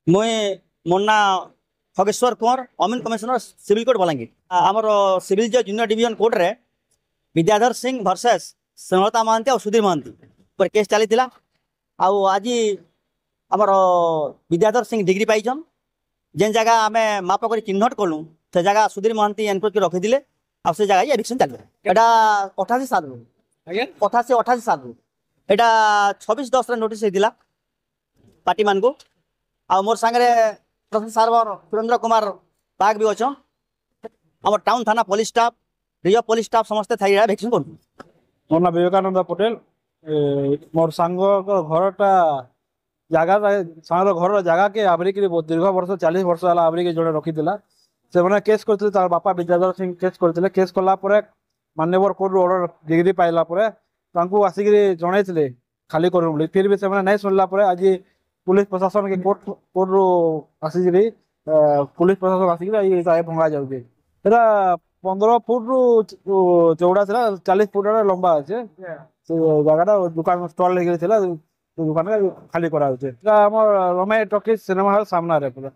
मुई मोर ना खगेश्वर कुंवर अमीन commissioner civil court Balangir आमर सिविल जो जूनियर डिवीजन कोर्ट रे विद्याधर सिंह वर्सेस स्नेहलता महांती और सुधीर महांती पर केस चली आज आमर विद्याधर सिंह डिग्री पाइछन जेन जगह आम माप कर चिन्हट कलु से जगह सुधीर महांती एनक्रोच कर रखीदे आ से जगह एविक्शन चल एटा 88/7 ଆଜ୍ଞା 88/7 एटा 26/10 नोटिस होता पार्टी मान को आ मोर सांगे प्रोफेसर सार्वर सुरेंद्र कुमार बाग भी अच्छा आम टाउन थाना police staff reserve police staff समस्ते थी भैक्सीन कर ମୋ ନାଁ ବିବେକାନନ୍ଦ ପଟେଲ। ମୋର ସାଙ୍ଗର ଘରଟା ଜାଗା ସାଙ୍ଗର ଘରର ଜାଗାକେ ଆବରିକି ଦୀର୍ଘ ବର୍ଷ 40 ବର୍ଷ ହେଲା ଆବରିକି ଜଣେ ରଖିଥିଲା। ସେମାନେ କେସ୍ କରିଥିଲେ, ତାର ବାପା ବିଦ୍ୟାଧର ସିଂ କେସ୍ କରିଥିଲେ। କେସ୍ କଲା ପରେ ମାନ୍ୟବର କୋର୍ଟରୁ ଅର୍ଡର ଡିଗ୍ରୀ ପାଇଲା ପରେ ତାଙ୍କୁ ଆସିକିରି ଜଣେଇଥିଲେ ଖାଲି କରିବୁ ବୋଲି। ଫିର୍ ବି ସେମାନେ ନାଇଁ ଶୁଣିଲା ପରେ ଆଜି ପୁଲିସ ପ୍ରଶାସନ କି କୋର୍ଟରୁ ଆସିକିରି ପୁଲିସ ପ୍ରଶାସନ ଆସିକିରି ଏଇ ଭଙ୍ଗା ଯାଉଛି। ସେଟା 15 ଫୁଟରୁ ଚଉଡ଼ା ଥିଲା, 40 ଫୁଟ ଲମ୍ବା ଅଛି। ସେ ଜାଗାଟା ଦୋକାନ ଷ୍ଟଲ ହେଇକିରି ଥିଲା, ସେ ଦୋକାନରେ ଖାଲି କରାଯାଉଛି। ଆମର ରମାଇ ଟକିଜ ସିନେମା ହଲ୍ ସାମ୍ନାରେ ପୁରା।